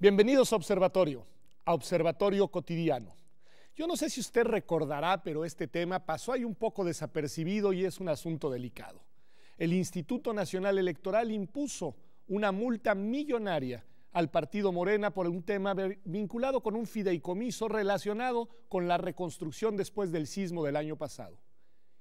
Bienvenidos a Observatorio Cotidiano. Yo no sé si usted recordará, pero este tema pasó ahí un poco desapercibido y es un asunto delicado. El Instituto Nacional Electoral impuso una multa millonaria al partido Morena por un tema vinculado con un fideicomiso relacionado con la reconstrucción después del sismo del año pasado.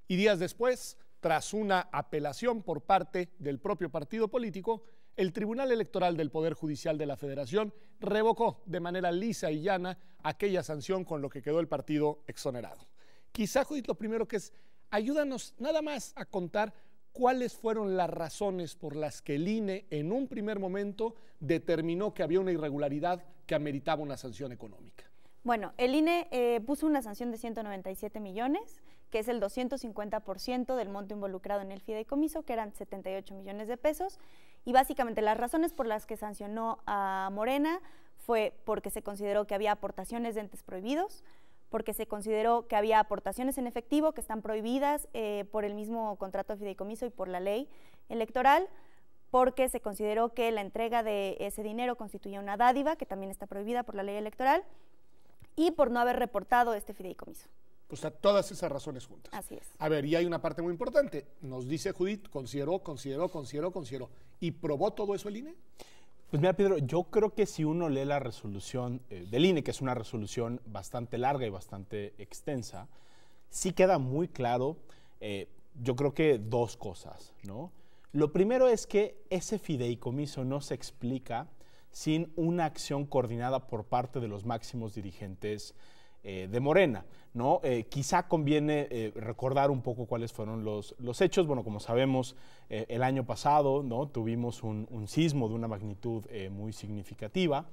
Y días después, tras una apelación por parte del propio partido político, el Tribunal Electoral del Poder Judicial de la Federación revocó de manera lisa y llana aquella sanción, con lo que quedó el partido exonerado. Quizá, Judith, lo primero que es, ayúdanos nada más a contar cuáles fueron las razones por las que el INE en un primer momento determinó que había una irregularidad que ameritaba una sanción económica. Bueno, el INE puso una sanción de 197 millones, que es el 250% del monto involucrado en el fideicomiso, que eran 78 millones de pesos, y básicamente las razones por las que sancionó a Morena fue porque se consideró que había aportaciones de entes prohibidos, porque se consideró que había aportaciones en efectivo que están prohibidas por el mismo contrato de fideicomiso y por la ley electoral, porque se consideró que la entrega de ese dinero constituía una dádiva, que también está prohibida por la ley electoral, y por no haber reportado este fideicomiso. O sea, todas esas razones juntas. Así es. A ver, y hay una parte muy importante. Nos dice Judith, consideró. ¿Y probó todo eso el INE? Pues mira, Pedro, yo creo que si uno lee la resolución del INE, que es una resolución bastante larga y bastante extensa, sí queda muy claro, yo creo que dos cosas, ¿no? Lo primero es que ese fideicomiso no se explica sin una acción coordinada por parte de los máximos dirigentes de Morena, ¿no? Quizá conviene recordar un poco cuáles fueron los hechos. Bueno, como sabemos, el año pasado, ¿no?, tuvimos un sismo de una magnitud muy significativa,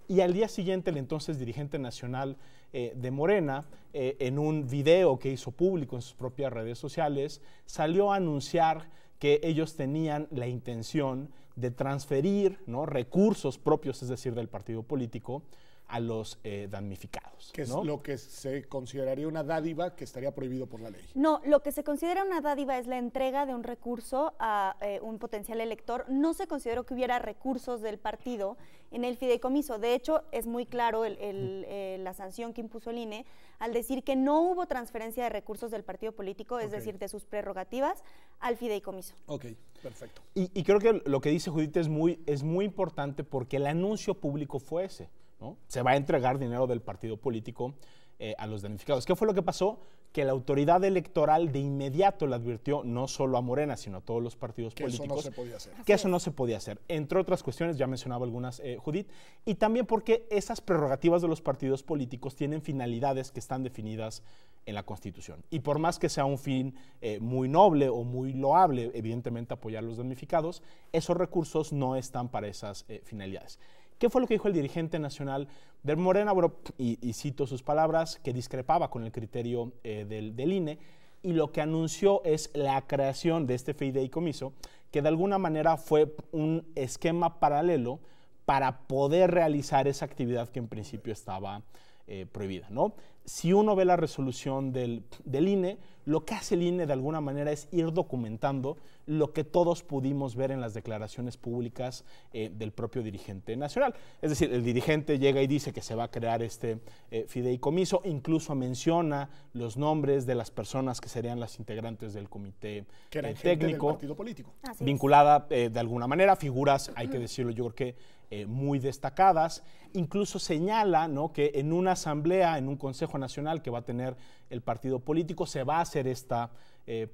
y al día siguiente el entonces dirigente nacional de Morena, en un video que hizo público en sus propias redes sociales, salió a anunciar que ellos tenían la intención de transferir, ¿no?, recursos propios, es decir, del partido político, a los damnificados. Que es, ¿no?, lo que se consideraría una dádiva que estaría prohibido por la ley. No, lo que se considera una dádiva es la entrega de un recurso a un potencial elector. No se consideró que hubiera recursos del partido en el fideicomiso. De hecho, es muy claro la sanción que impuso el INE al decir que no hubo transferencia de recursos del partido político, es decir, de sus prerrogativas, al fideicomiso. Ok, perfecto. Y creo que lo que dice Judith es muy importante, porque el anuncio público fue ese, ¿no? Se va a entregar dinero del partido político a los damnificados. ¿Qué fue lo que pasó? Que la autoridad electoral de inmediato le advirtió, no solo a Morena, sino a todos los partidos políticos, eso no se podía hacer. Que eso no se podía hacer. Entre otras cuestiones, ya mencionaba algunas, Judith, y también porque esas prerrogativas de los partidos políticos tienen finalidades que están definidas en la Constitución. Y por más que sea un fin muy noble o muy loable, evidentemente apoyar a los damnificados, esos recursos no están para esas finalidades. ¿Qué fue lo que dijo el dirigente nacional de Morena? Bueno, y cito sus palabras, que discrepaba con el criterio del INE, y lo que anunció es la creación de este fideicomiso, que de alguna manera fue un esquema paralelo para poder realizar esa actividad que en principio estaba prohibida, ¿no? Si uno ve la resolución del INE, lo que hace el INE de alguna manera es ir documentando lo que todos pudimos ver en las declaraciones públicas del propio dirigente nacional. Es decir, el dirigente llega y dice que se va a crear este fideicomiso, incluso menciona los nombres de las personas que serían las integrantes del comité que eran técnico, gente del partido político. vinculada de alguna manera, figuras, hay que decirlo, yo creo que muy destacadas. Incluso señala, ¿no?, que en una asamblea, en un consejo nacional que va a tener el partido político, se va a hacer esta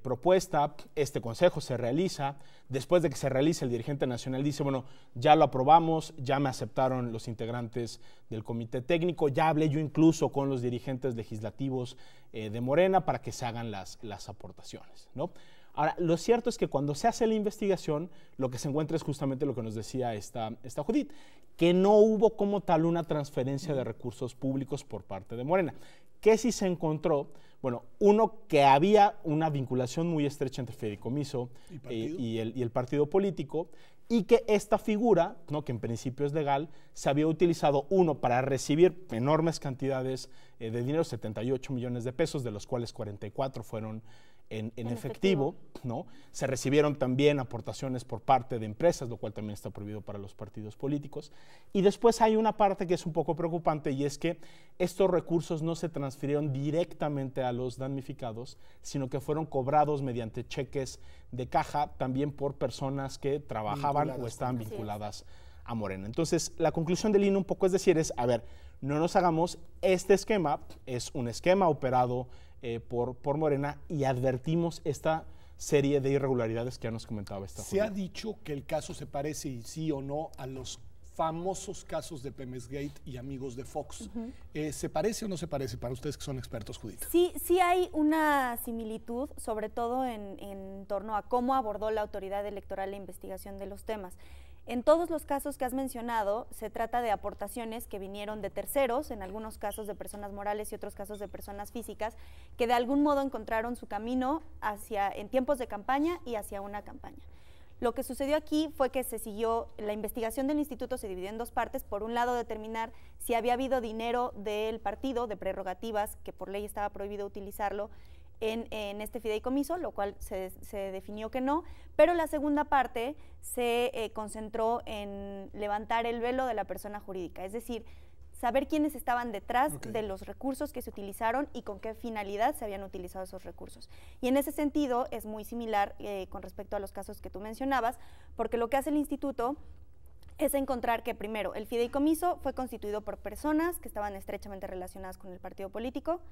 propuesta. Este consejo se realiza. Después de que se realice, el dirigente nacional dice, bueno, ya lo aprobamos, ya me aceptaron los integrantes del comité técnico, ya hablé yo incluso con los dirigentes legislativos de Morena para que se hagan las aportaciones, ¿no? Ahora, lo cierto es que cuando se hace la investigación, lo que se encuentra es justamente lo que nos decía esta Judith, que no hubo como tal una transferencia de recursos públicos por parte de Morena. ¿Qué sí se encontró? Bueno, uno, que había una vinculación muy estrecha entre el fideicomiso y el partido político, y que esta figura, ¿no?, que en principio es legal, se había utilizado, uno, para recibir enormes cantidades de dinero, 78 millones de pesos, de los cuales 44 fueron en efectivo, ¿no? Se recibieron también aportaciones por parte de empresas, lo cual también está prohibido para los partidos políticos. Y después hay una parte que es un poco preocupante, y es que estos recursos no se transfirieron directamente a los damnificados, sino que fueron cobrados mediante cheques de caja, también por personas que trabajaban o estaban vinculadas a Morena. Entonces, la conclusión del INE un poco es decir, a ver, no nos hagamos, este esquema es un esquema operado por Morena, y advertimos esta serie de irregularidades que ya nos comentaba esta Se ha dicho que el caso se parece, y sí o no, a los famosos casos de Pemesgate y amigos de Fox. ¿Se parece o no se parece para ustedes que son expertos, Judith? Sí hay una similitud, sobre todo en torno a cómo abordó la autoridad electoral la investigación de los temas. En todos los casos que has mencionado, se trata de aportaciones que vinieron de terceros, en algunos casos de personas morales y otros casos de personas físicas, que de algún modo encontraron su camino en tiempos de campaña y hacia una campaña. Lo que sucedió aquí fue que se siguió, la investigación del instituto se dividió en dos partes. Por un lado, determinar si había habido dinero del partido, de prerrogativas, que por ley estaba prohibido utilizarlo, en este fideicomiso, lo cual se definió que no, pero la segunda parte se concentró en levantar el velo de la persona jurídica, es decir, saber quiénes estaban detrás de los recursos que se utilizaron y con qué finalidad se habían utilizado esos recursos. Y en ese sentido es muy similar con respecto a los casos que tú mencionabas, porque lo que hace el instituto es encontrar que, primero, el fideicomiso fue constituido por personas que estaban estrechamente relacionadas con el partido político.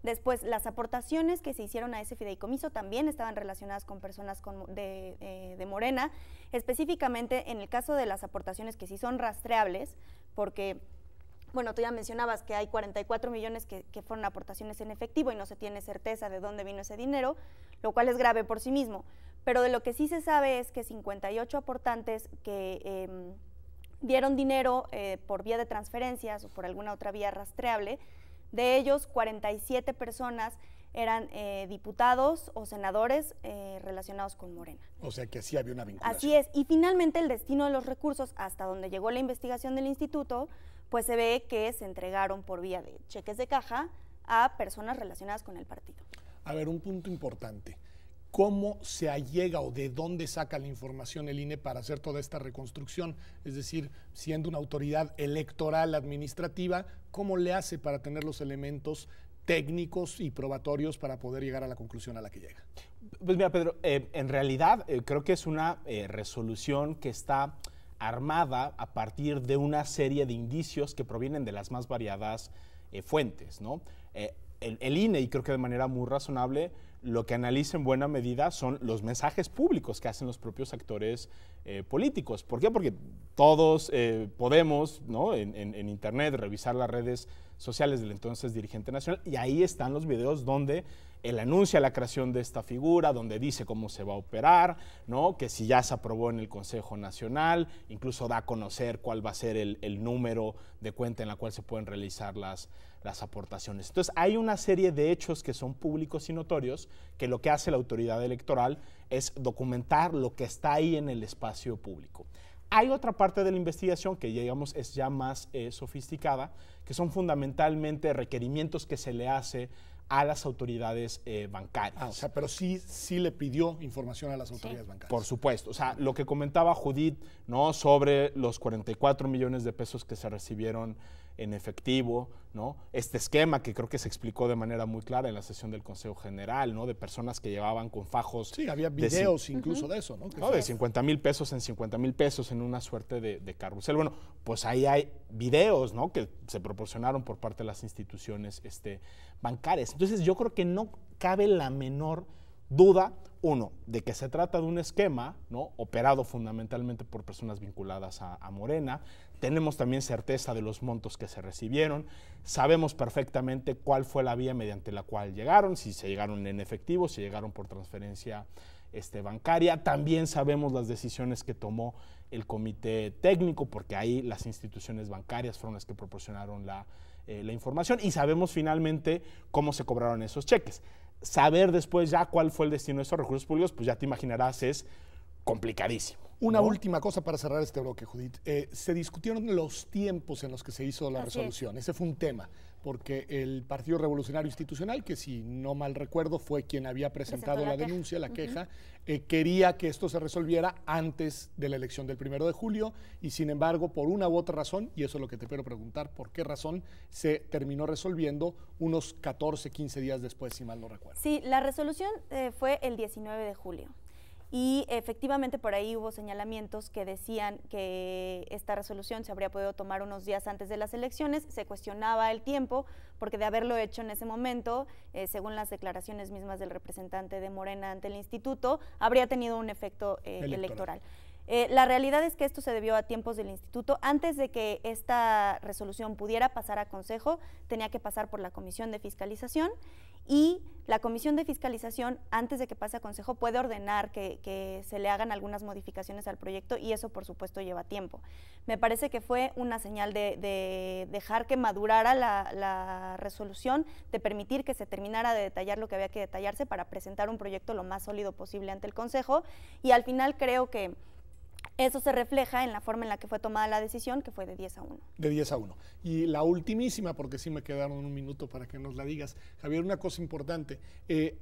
Después, las aportaciones que se hicieron a ese fideicomiso también estaban relacionadas con personas de Morena, específicamente en el caso de las aportaciones que sí son rastreables, porque, bueno, tú ya mencionabas que hay 44 millones que fueron aportaciones en efectivo y no se tiene certeza de dónde vino ese dinero, lo cual es grave por sí mismo. Pero de lo que sí se sabe es que 58 aportantes que dieron dinero por vía de transferencias o por alguna otra vía rastreable, de ellos 47 personas eran diputados o senadores relacionados con Morena. O sea que sí había una vinculación. Así es, y finalmente el destino de los recursos, hasta donde llegó la investigación del instituto, pues se ve que se entregaron por vía de cheques de caja a personas relacionadas con el partido. A ver, un punto importante. ¿Cómo se allega o de dónde saca la información el INE para hacer toda esta reconstrucción? Es decir, siendo una autoridad electoral administrativa, ¿cómo le hace para tener los elementos técnicos y probatorios para poder llegar a la conclusión a la que llega? Pues mira, Pedro, en realidad creo que es una resolución que está armada a partir de una serie de indicios que provienen de las más variadas fuentes, ¿no? El INE, y creo que de manera muy razonable, lo que analiza en buena medida son los mensajes públicos que hacen los propios actores políticos. ¿Por qué? Porque todos podemos, ¿no?, en internet revisar las redes sociales del entonces dirigente nacional, y ahí están los videos donde él anuncia la creación de esta figura, donde dice cómo se va a operar, ¿no?, que si ya se aprobó en el Consejo Nacional, incluso da a conocer cuál va a ser el número de cuenta en la cual se pueden realizar las aportaciones. Entonces, hay una serie de hechos que son públicos y notorios, que lo que hace la autoridad electoral es documentar lo que está ahí en el espacio público. Hay otra parte de la investigación que, digamos, es ya más sofisticada, que son fundamentalmente requerimientos que se le hace a las autoridades bancarias. O sea, pero sí le pidió información a las autoridades bancarias. Por supuesto. O sea, lo que comentaba Judith, ¿no?, sobre los 44 millones de pesos que se recibieron en efectivo, ¿no? Este esquema que creo que se explicó de manera muy clara en la sesión del Consejo General, ¿no?, de personas que llevaban con fajos. Sí, había videos incluso de eso, ¿no? ¿No? De 50,000 pesos en 50,000 pesos en una suerte de carrusel. Bueno, pues ahí hay videos, ¿no?, que se proporcionaron por parte de las instituciones bancarias. Entonces, yo creo que no cabe la menor duda, uno, de que se trata de un esquema, ¿no?, operado fundamentalmente por personas vinculadas a Morena. Tenemos también certeza de los montos que se recibieron. Sabemos perfectamente cuál fue la vía mediante la cual llegaron, si se llegaron en efectivo, si llegaron por transferencia bancaria. También sabemos las decisiones que tomó el comité técnico, porque ahí las instituciones bancarias fueron las que proporcionaron la información, y sabemos finalmente cómo se cobraron esos cheques. Saber después ya cuál fue el destino de esos recursos públicos, pues ya te imaginarás, es complicadísimo. Una última cosa para cerrar este bloque, Judith. Se discutieron los tiempos en los que se hizo la resolución. Ese fue un tema, porque el Partido Revolucionario Institucional, que si no mal recuerdo fue quien había presentado la denuncia, la queja, quería que esto se resolviera antes de la elección del 1 de julio y sin embargo por una u otra razón, y eso es lo que te quiero preguntar, ¿por qué razón se terminó resolviendo unos 14, 15 días después, si mal no recuerdo? Sí, la resolución fue el 19 de julio. Y efectivamente por ahí hubo señalamientos que decían que esta resolución se habría podido tomar unos días antes de las elecciones. Se cuestionaba el tiempo, porque de haberlo hecho en ese momento, según las declaraciones mismas del representante de Morena ante el instituto, habría tenido un efecto electoral. La realidad es que esto se debió a tiempos del instituto. Antes de que esta resolución pudiera pasar a consejo, tenía que pasar por la comisión de fiscalización y la comisión de fiscalización, antes de que pase a consejo, puede ordenar que se le hagan algunas modificaciones al proyecto y eso, por supuesto, lleva tiempo. Me parece que fue una señal de dejar que madurara la resolución, de permitir que se terminara de detallar lo que había que detallarse para presentar un proyecto lo más sólido posible ante el consejo y al final creo que eso se refleja en la forma en la que fue tomada la decisión, que fue de 10-1. De 10-1. Y la ultimísima, porque sí me quedaron un minuto para que nos la digas, Javier, una cosa importante.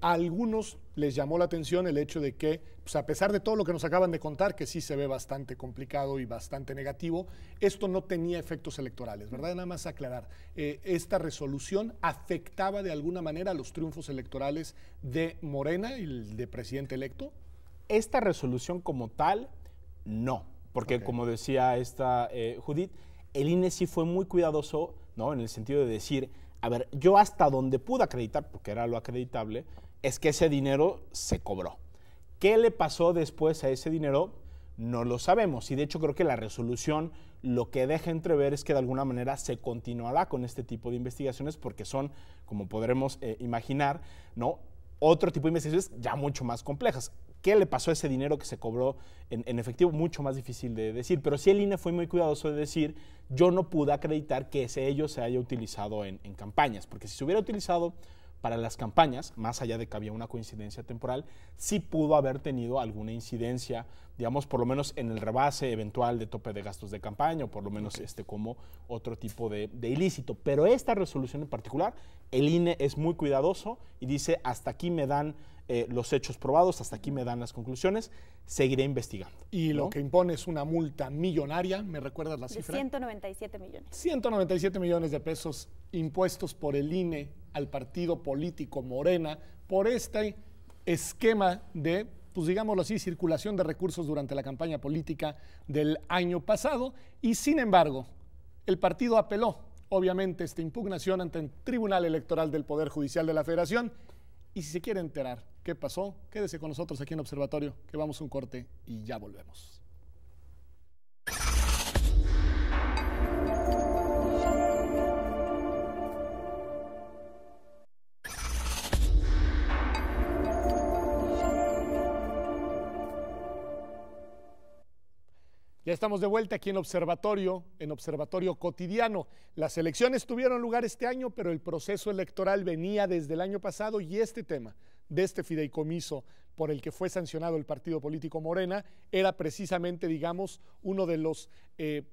A algunos les llamó la atención el hecho de que, pues a pesar de todo lo que nos acaban de contar, que sí se ve bastante complicado y bastante negativo, esto no tenía efectos electorales, ¿verdad? Nada más aclarar, esta resolución afectaba de alguna manera los triunfos electorales de Morena, el de presidente electo. Esta resolución como tal, no, porque como decía Judith, el INE sí fue muy cuidadoso, ¿no? En el sentido de decir, a ver, yo hasta donde pude acreditar, porque era lo acreditable, es que ese dinero se cobró. ¿Qué le pasó después a ese dinero? No lo sabemos, y de hecho creo que la resolución lo que deja entrever es que de alguna manera se continuará con este tipo de investigaciones porque son, como podremos imaginar, ¿no? Otro tipo de investigaciones ya mucho más complejas. ¿Qué le pasó a ese dinero que se cobró en efectivo? Mucho más difícil de decir, pero sí el INE fue muy cuidadoso de decir, yo no pude acreditar que ello se haya utilizado en campañas, porque si se hubiera utilizado para las campañas, más allá de que había una coincidencia temporal, sí pudo haber tenido alguna incidencia, digamos, por lo menos en el rebase eventual de tope de gastos de campaña, o por lo menos como otro tipo de ilícito. Pero esta resolución en particular, el INE es muy cuidadoso y dice, hasta aquí me dan los hechos probados, hasta aquí me dan las conclusiones, seguiré investigando. Y lo que impone es una multa millonaria, ¿me recuerdas la cifra? De 197 millones. 197 millones de pesos impuestos por el INE al partido político Morena por este esquema de, pues digámoslo así, circulación de recursos durante la campaña política del año pasado y sin embargo el partido apeló obviamente esta impugnación ante el Tribunal Electoral del Poder Judicial de la Federación y si se quiere enterar qué pasó, quédese con nosotros aquí en Observatorio, que vamos a un corte y ya volvemos. Ya estamos de vuelta aquí en Observatorio Cotidiano. Las elecciones tuvieron lugar este año, pero el proceso electoral venía desde el año pasado y este tema de este fideicomiso por el que fue sancionado el partido político Morena era precisamente, digamos, uno de los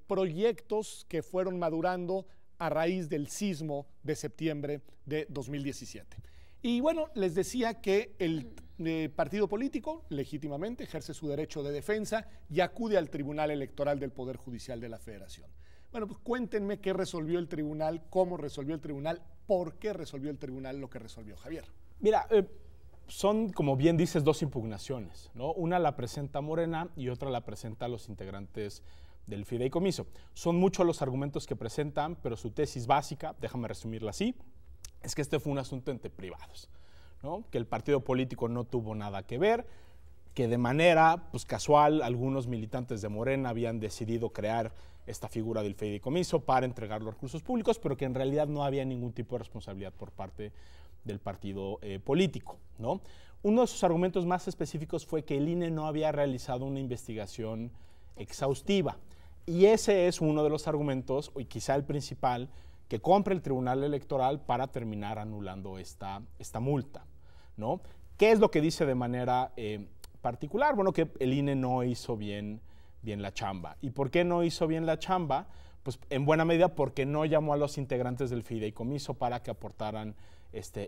proyectos que fueron madurando a raíz del sismo de septiembre de 2017. Y bueno, les decía que el partido político legítimamente ejerce su derecho de defensa y acude al Tribunal Electoral del Poder Judicial de la Federación. Bueno, pues cuéntenme qué resolvió el tribunal, cómo resolvió el tribunal, por qué resolvió el tribunal lo que resolvió. Javier. Mira, son, como bien dices, dos impugnaciones, ¿no? Una la presenta Morena y otra la presenta los integrantes del fideicomiso. Son muchos los argumentos que presentan, pero su tesis básica, déjame resumirla así, es que este fue un asunto entre privados, ¿no? Que el partido político no tuvo nada que ver, que de manera pues, casual algunos militantes de Morena habían decidido crear esta figura del fideicomiso para entregar los recursos públicos, pero que en realidad no había ningún tipo de responsabilidad por parte del partido político, ¿no? Uno de sus argumentos más específicos fue que el INE no había realizado una investigación exhaustiva, y ese es uno de los argumentos, y quizá el principal, que compra el Tribunal Electoral para terminar anulando esta multa, ¿no? ¿Qué es lo que dice de manera particular? Bueno, que el INE no hizo bien la chamba. ¿Y por qué no hizo bien la chamba? pues en buena medida porque no llamó a los integrantes del fideicomiso para que aportaran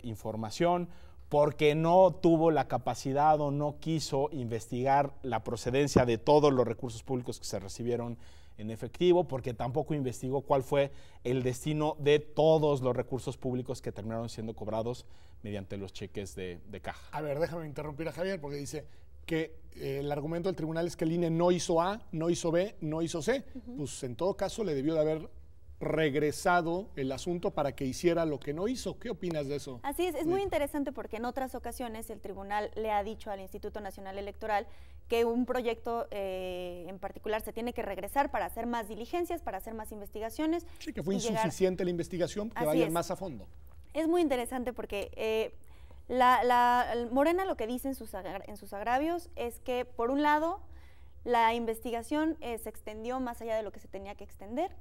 información, porque no tuvo la capacidad o no quiso investigar la procedencia de todos los recursos públicos que se recibieron en efectivo, porque tampoco investigó cuál fue el destino de todos los recursos públicos que terminaron siendo cobrados mediante los cheques de caja. A ver, déjame interrumpir a Javier porque dice que el argumento del tribunal es que el INE no hizo A, no hizo B, no hizo C. Pues en todo caso le debió de haber regresado el asunto para que hiciera lo que no hizo. ¿Qué opinas de eso? Así es muy interesante porque en otras ocasiones el tribunal le ha dicho al Instituto Nacional Electoral que un proyecto en particular se tiene que regresar para hacer más diligencias, para hacer más investigaciones. Sí, que fue insuficiente la investigación, que vayan más a fondo. Es muy interesante porque Morena lo que dice en sus agravios es que, por un lado, la investigación se extendió más allá de lo que se tenía que extender,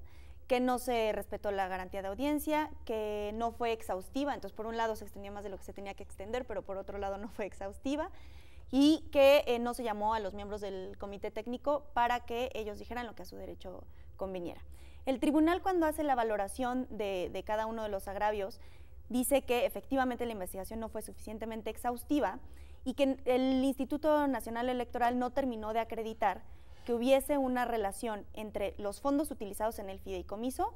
que no se respetó la garantía de audiencia, que no fue exhaustiva. Entonces, por un lado se extendió más de lo que se tenía que extender, pero por otro lado no fue exhaustiva, y que no se llamó a los miembros del comité técnico para que ellos dijeran lo que a su derecho conviniera. El tribunal, cuando hace la valoración de cada uno de los agravios, dice que efectivamente la investigación no fue suficientemente exhaustiva y que el Instituto Nacional Electoral no terminó de acreditar que hubiese una relación entre los fondos utilizados en el fideicomiso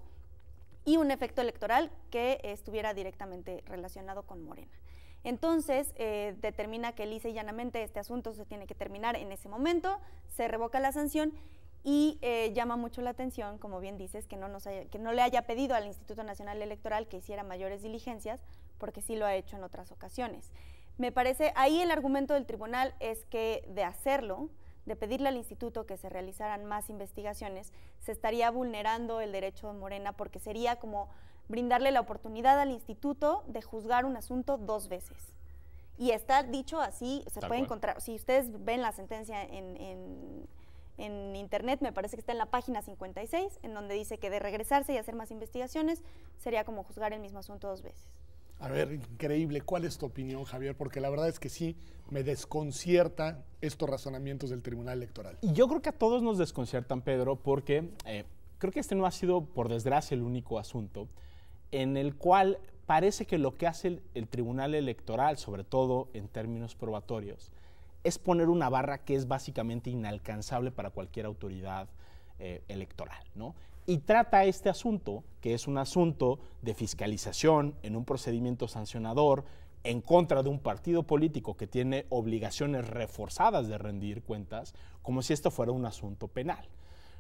y un efecto electoral que estuviera directamente relacionado con Morena. Entonces, determina que lisa y llanamente este asunto se tiene que terminar en ese momento, se revoca la sanción y llama mucho la atención, como bien dices, que no le haya pedido al Instituto Nacional Electoral que hiciera mayores diligencias, porque sí lo ha hecho en otras ocasiones. Me parece, ahí el argumento del tribunal es que de hacerlo, de pedirle al instituto que se realizaran más investigaciones, se estaría vulnerando el derecho de Morena, porque sería como brindarle la oportunidad al instituto de juzgar un asunto 2 veces. Y está dicho así, se puede encontrar, si ustedes ven la sentencia en internet, me parece que está en la página 56, en donde dice que de regresarse y hacer más investigaciones, sería como juzgar el mismo asunto 2 veces. A ver, increíble. ¿Cuál es tu opinión, Javier? Porque la verdad es que sí, me desconcierta estos razonamientos del Tribunal Electoral. Y yo creo que a todos nos desconciertan, Pedro, porque creo que este no ha sido, por desgracia, el único asunto en el cual parece que lo que hace el Tribunal Electoral, sobre todo en términos probatorios, es poner una barra que es básicamente inalcanzable para cualquier autoridad electoral, ¿no? Y trata este asunto, que es un asunto de fiscalización en un procedimiento sancionador en contra de un partido político que tiene obligaciones reforzadas de rendir cuentas, como si esto fuera un asunto penal,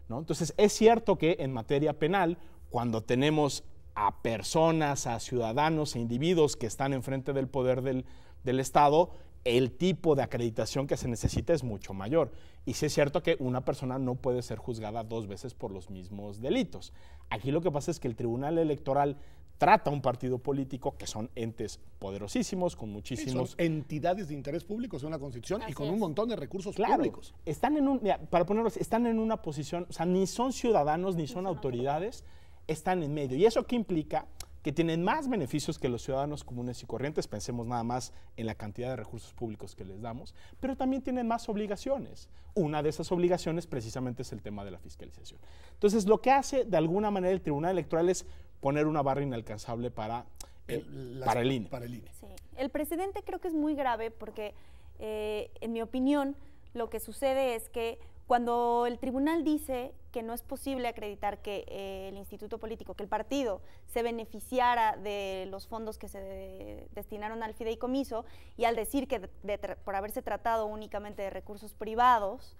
¿no? Entonces, es cierto que en materia penal, cuando tenemos a personas, a ciudadanos e individuos que están enfrente del poder del Estado, el tipo de acreditación que se necesita es mucho mayor. Y sí es cierto que una persona no puede ser juzgada 2 veces por los mismos delitos. Aquí lo que pasa es que el Tribunal Electoral trata a un partido político que son entes poderosísimos, con muchísimos... Sí, son entidades de interés público, según la Constitución, y con un montón de recursos públicos. Están para ponerlos, están en una posición, o sea, ni son ciudadanos ni son autoridades, están en medio. ¿Y eso qué implica? Que tienen más beneficios que los ciudadanos comunes y corrientes, pensemos nada más en la cantidad de recursos públicos que les damos, pero también tienen más obligaciones. Una de esas obligaciones precisamente es el tema de la fiscalización. Entonces, lo que hace de alguna manera el Tribunal Electoral es poner una barra inalcanzable para el INE. Sí. El precedente creo que es muy grave porque, en mi opinión, lo que sucede es que cuando el tribunal dice que no es posible acreditar que el instituto político, que el partido se beneficiara de los fondos que se destinaron al fideicomiso, y al decir que por haberse tratado únicamente de recursos privados,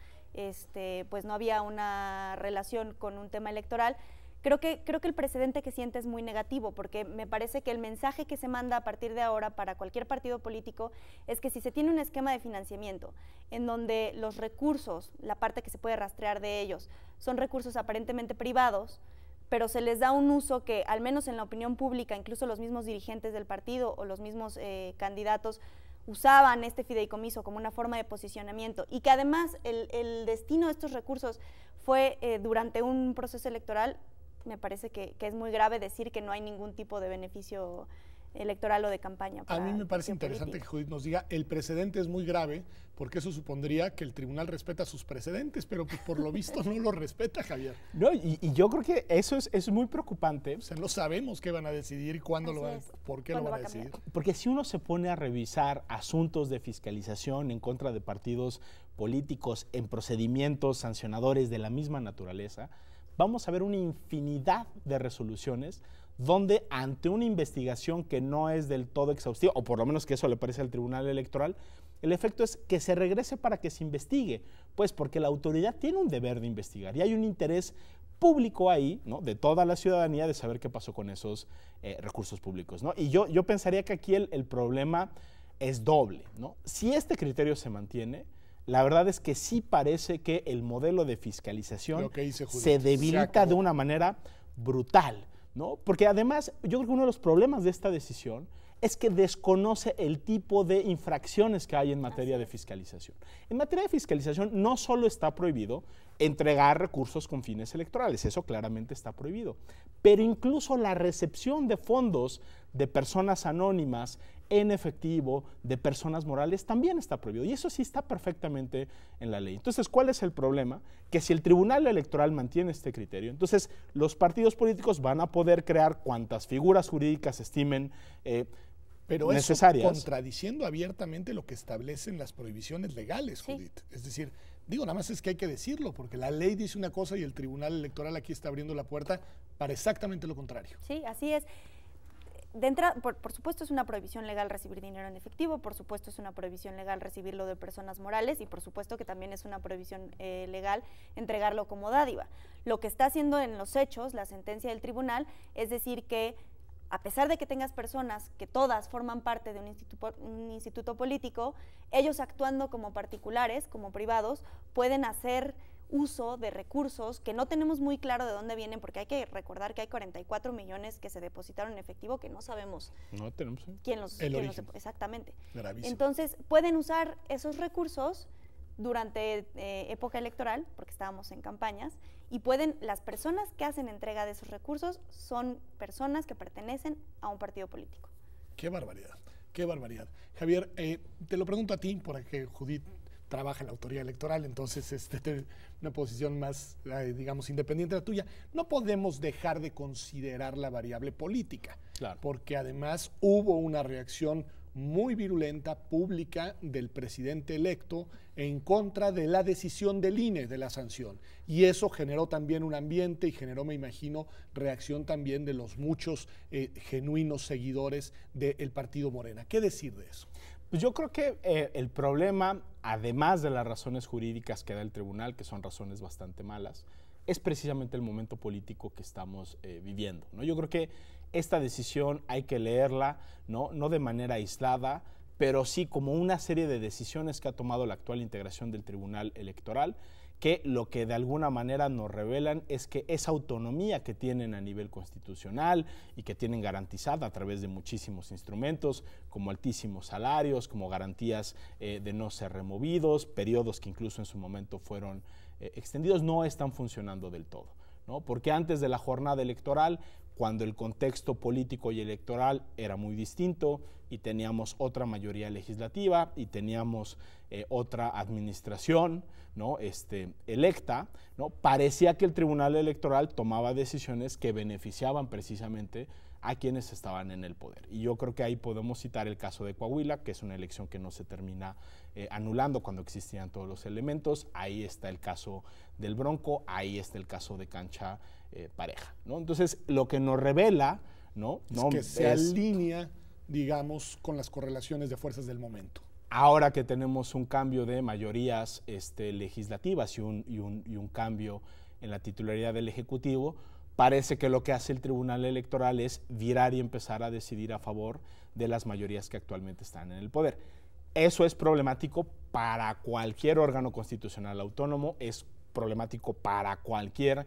pues no había una relación con un tema electoral, creo que el precedente que siente es muy negativo, porque me parece que el mensaje que se manda a partir de ahora para cualquier partido político es que si se tiene un esquema de financiamiento en donde los recursos, la parte que se puede rastrear de ellos, son recursos aparentemente privados, pero se les da un uso que, al menos en la opinión pública, incluso los mismos dirigentes del partido o los mismos candidatos usaban este fideicomiso como una forma de posicionamiento, y que además el destino de estos recursos fue durante un proceso electoral, me parece que es muy grave decir que no hay ningún tipo de beneficio electoral o de campaña. A mí me parece interesante que Judith nos diga, el precedente es muy grave, porque eso supondría que el tribunal respeta sus precedentes, pero pues por lo visto no lo respeta, Javier. No, y yo creo que eso es muy preocupante. O sea, no sabemos qué van a decidir y cuándo lo van, por qué lo van a decidir. Porque si uno se pone a revisar asuntos de fiscalización en contra de partidos políticos en procedimientos sancionadores de la misma naturaleza, vamos a ver una infinidad de resoluciones donde ante una investigación que no es del todo exhaustiva, o por lo menos que eso le parece al Tribunal Electoral, el efecto es que se regrese para que se investigue, pues porque la autoridad tiene un deber de investigar y hay un interés público ahí, ¿no?, de toda la ciudadanía de saber qué pasó con esos recursos públicos, ¿no? Y yo pensaría que aquí el problema es doble, ¿no? Si este criterio se mantiene, la verdad es que sí parece que el modelo de fiscalización se debilita de una manera brutal, ¿no? Porque además, yo creo que uno de los problemas de esta decisión es que desconoce el tipo de infracciones que hay en materia de fiscalización. En materia de fiscalización no solo está prohibido entregar recursos con fines electorales, eso claramente está prohibido, pero incluso la recepción de fondos de personas anónimas en efectivo, de personas morales, también está prohibido, y eso sí está perfectamente en la ley. Entonces, ¿cuál es el problema? Que si el Tribunal Electoral mantiene este criterio, entonces los partidos políticos van a poder crear cuantas figuras jurídicas estimen pero necesarias. Eso contradiciendo abiertamente lo que establecen las prohibiciones legales, Judith. Es decir, nada más es que hay que decirlo, porque la ley dice una cosa y el Tribunal Electoral aquí está abriendo la puerta para exactamente lo contrario. Sí, así es. De entrada, por supuesto es una prohibición legal recibir dinero en efectivo, por supuesto es una prohibición legal recibirlo de personas morales y por supuesto que también es una prohibición legal entregarlo como dádiva. Lo que está haciendo en los hechos la sentencia del tribunal es decir que a pesar de que tengas personas que todas forman parte de un instituto político, ellos actuando como particulares, como privados, pueden hacer uso de recursos que no tenemos muy claro de dónde vienen, porque hay que recordar que hay 44 millones que se depositaron en efectivo que no sabemos quién los exactamente. Gravísimo. Entonces, pueden usar esos recursos durante época electoral, porque estábamos en campañas, y las personas que hacen entrega de esos recursos son personas que pertenecen a un partido político. Qué barbaridad, qué barbaridad. Javier, te lo pregunto a ti, porque Judith trabaja en la autoridad electoral, entonces una posición más, digamos, independiente de la tuya. No podemos dejar de considerar la variable política, claro, porque además hubo una reacción muy virulenta, pública, del presidente electo en contra de la decisión del INE de la sanción. Y eso generó también un ambiente y generó, me imagino, reacción también de los muchos genuinos seguidores del partido Morena. ¿Qué decir de eso? Pues yo creo que el problema, además de las razones jurídicas que da el tribunal, que son razones bastante malas, es precisamente el momento político que estamos viviendo, ¿no? Yo creo que esta decisión hay que leerla, no de manera aislada, pero sí como una serie de decisiones que ha tomado la actual integración del Tribunal Electoral, que lo que de alguna manera nos revelan es que esa autonomía que tienen a nivel constitucional y que tienen garantizada a través de muchísimos instrumentos, como altísimos salarios, como garantías de no ser removidos, periodos que incluso en su momento fueron extendidos, no están funcionando del todo, ¿no? Porque antes de la jornada electoral, cuando el contexto político y electoral era muy distinto y teníamos otra mayoría legislativa y teníamos otra administración, ¿no?, electa, ¿no?, parecía que el Tribunal Electoral tomaba decisiones que beneficiaban precisamente a quienes estaban en el poder. Y yo creo que ahí podemos citar el caso de Coahuila, que es una elección que no se termina anulando cuando existían todos los elementos. Ahí está el caso del Bronco, ahí está el caso de Cancha Pareja, ¿no? Entonces, lo que nos revela, ¿no?, es que se alinea, digamos, con las correlaciones de fuerzas del momento. Ahora que tenemos un cambio de mayorías legislativas y un cambio en la titularidad del Ejecutivo, parece que lo que hace el Tribunal Electoral es virar y empezar a decidir a favor de las mayorías que actualmente están en el poder. Eso es problemático para cualquier órgano constitucional autónomo, es problemático para cualquier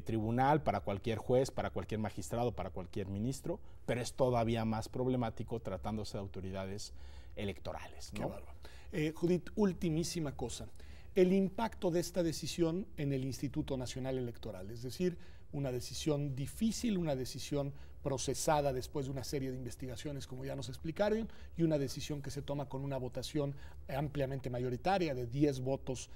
tribunal, para cualquier juez, para cualquier magistrado, para cualquier ministro, pero es todavía más problemático tratándose de autoridades electorales, ¿no? Qué bárbaro. Judith, ultimísima cosa. El impacto de esta decisión en el Instituto Nacional Electoral, es decir, una decisión difícil, una decisión procesada después de una serie de investigaciones, como ya nos explicaron, y una decisión que se toma con una votación ampliamente mayoritaria de 10 votos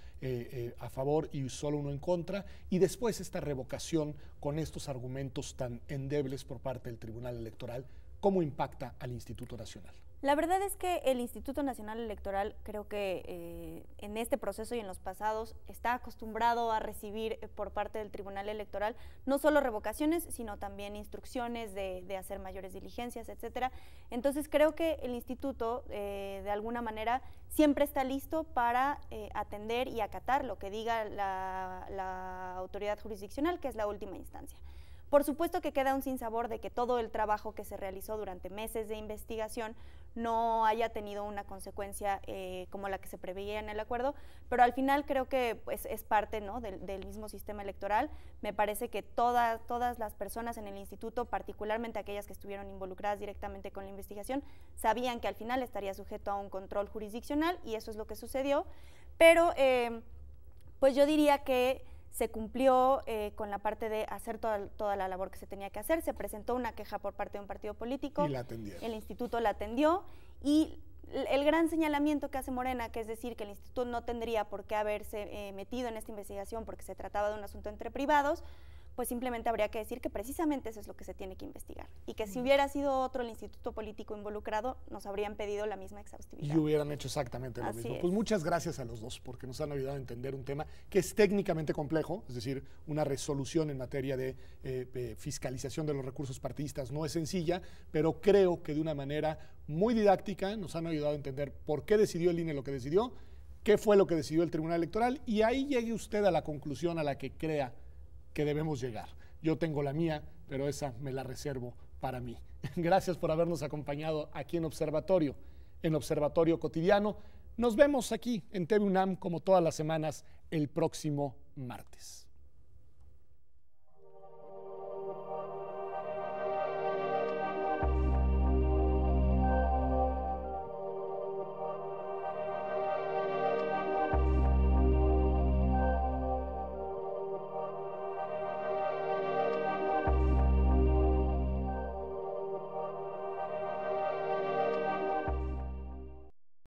a favor y solo 1 en contra, y después esta revocación con estos argumentos tan endebles por parte del Tribunal Electoral. ¿Cómo impacta al Instituto Nacional? La verdad es que el Instituto Nacional Electoral creo que en este proceso y en los pasados está acostumbrado a recibir por parte del Tribunal Electoral no solo revocaciones, sino también instrucciones de hacer mayores diligencias, etcétera. Entonces creo que el Instituto de alguna manera siempre está listo para atender y acatar lo que diga la autoridad jurisdiccional, que es la última instancia. Por supuesto que queda un sinsabor de que todo el trabajo que se realizó durante meses de investigación no haya tenido una consecuencia como la que se preveía en el acuerdo, pero al final creo que pues, es parte, ¿no?, del mismo sistema electoral. Me parece que todas las personas en el instituto, particularmente aquellas que estuvieron involucradas directamente con la investigación, sabían que al final estaría sujeto a un control jurisdiccional y eso es lo que sucedió, pero pues yo diría que se cumplió con la parte de hacer toda la labor que se tenía que hacer. Se presentó una queja por parte de un partido político. Y la atendieron. El instituto la atendió y el gran señalamiento que hace Morena, que es decir que el instituto no tendría por qué haberse metido en esta investigación porque se trataba de un asunto entre privados, pues simplemente habría que decir que precisamente eso es lo que se tiene que investigar y que si hubiera sido otro el instituto político involucrado, nos habrían pedido la misma exhaustividad. Y hubieran hecho exactamente lo mismo. Pues muchas gracias a los dos porque nos han ayudado a entender un tema que es técnicamente complejo, es decir, una resolución en materia de fiscalización de los recursos partidistas no es sencilla, pero creo que de una manera muy didáctica nos han ayudado a entender por qué decidió el INE lo que decidió, qué fue lo que decidió el Tribunal Electoral y ahí llegue usted a la conclusión a la que crea que debemos llegar. Yo tengo la mía, pero esa me la reservo para mí. Gracias por habernos acompañado aquí en Observatorio Cotidiano. Nos vemos aquí en TV UNAM como todas las semanas el próximo martes.